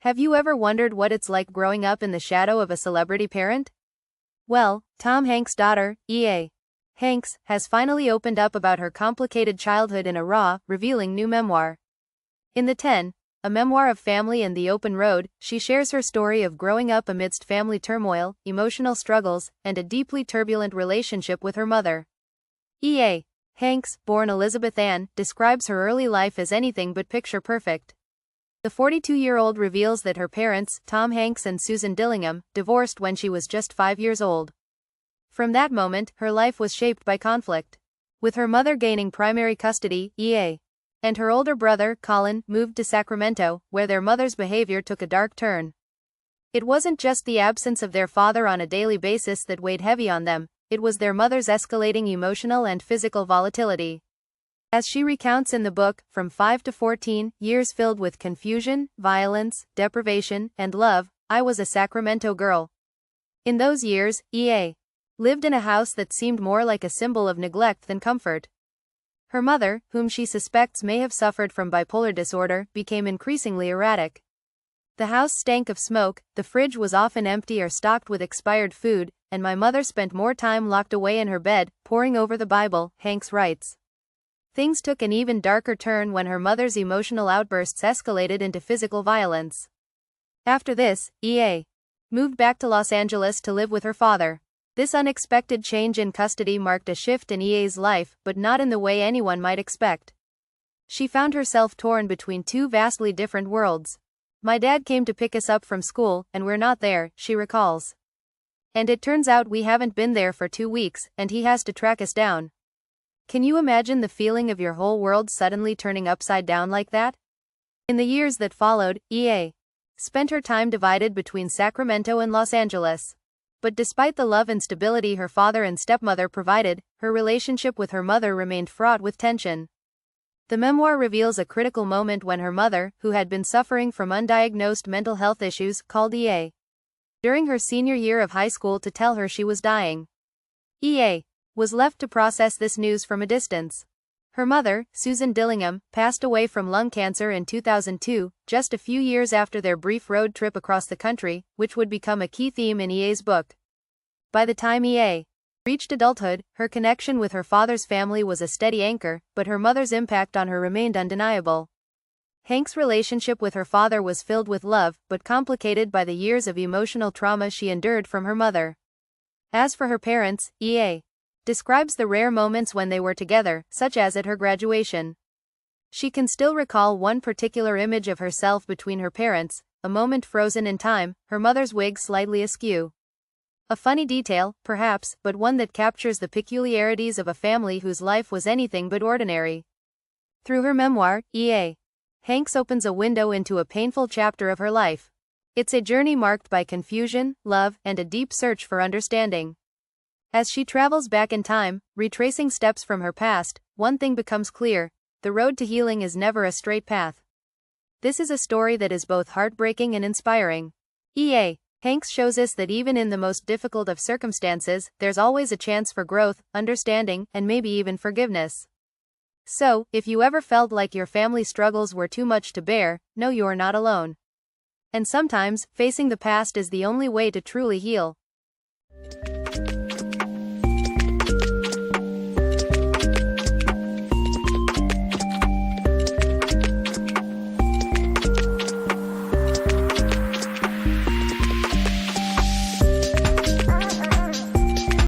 Have you ever wondered what it's like growing up in the shadow of a celebrity parent? Well, Tom Hanks' daughter, E.A. Hanks, has finally opened up about her complicated childhood in a raw, revealing new memoir. In the 10, A Memoir of Family and the Open Road, she shares her story of growing up amidst family turmoil, emotional struggles, and a deeply turbulent relationship with her mother. E.A. Hanks, born Elizabeth Ann, describes her early life as anything but picture-perfect. The 42-year-old reveals that her parents, Tom Hanks and Susan Dillingham, divorced when she was just 5 years old. From that moment, her life was shaped by conflict. With her mother gaining primary custody, E.A. and her older brother, Colin, moved to Sacramento, where their mother's behavior took a dark turn. It wasn't just the absence of their father on a daily basis that weighed heavy on them, it was their mother's escalating emotional and physical volatility. As she recounts in the book, from 5 to 14, years filled with confusion, violence, deprivation, and love, I was a Sacramento girl. In those years, E.A. lived in a house that seemed more like a symbol of neglect than comfort. Her mother, whom she suspects may have suffered from bipolar disorder, became increasingly erratic. The house stank of smoke, the fridge was often empty or stocked with expired food, and my mother spent more time locked away in her bed, poring over the Bible, Hanks writes. Things took an even darker turn when her mother's emotional outbursts escalated into physical violence. After this, E.A. moved back to Los Angeles to live with her father. This unexpected change in custody marked a shift in E.A.'s life, but not in the way anyone might expect. She found herself torn between two vastly different worlds. My dad came to pick us up from school, and we're not there, she recalls. And it turns out we haven't been there for 2 weeks, and he has to track us down. Can you imagine the feeling of your whole world suddenly turning upside down like that? In the years that followed, E.A. spent her time divided between Sacramento and Los Angeles. But despite the love and stability her father and stepmother provided, her relationship with her mother remained fraught with tension. The memoir reveals a critical moment when her mother, who had been suffering from undiagnosed mental health issues, called E.A. during her senior year of high school to tell her she was dying. E.A. was left to process this news from a distance. Her mother, Susan Dillingham, passed away from lung cancer in 2002, just a few years after their brief road trip across the country, which would become a key theme in E.A.'s book. By the time E.A. reached adulthood, her connection with her father's family was a steady anchor, but her mother's impact on her remained undeniable. Hank's relationship with her father was filled with love, but complicated by the years of emotional trauma she endured from her mother. As for her parents, E.A. describes the rare moments when they were together, such as at her graduation. She can still recall one particular image of herself between her parents, a moment frozen in time, her mother's wig slightly askew. A funny detail, perhaps, but one that captures the peculiarities of a family whose life was anything but ordinary. Through her memoir, E.A. Hanks opens a window into a painful chapter of her life. It's a journey marked by confusion, love, and a deep search for understanding. As she travels back in time, retracing steps from her past, one thing becomes clear: the road to healing is never a straight path. This is a story that is both heartbreaking and inspiring. E.A. Hanks shows us that even in the most difficult of circumstances, there's always a chance for growth, understanding, and maybe even forgiveness. So, if you ever felt like your family struggles were too much to bear, know you're not alone. And sometimes, facing the past is the only way to truly heal.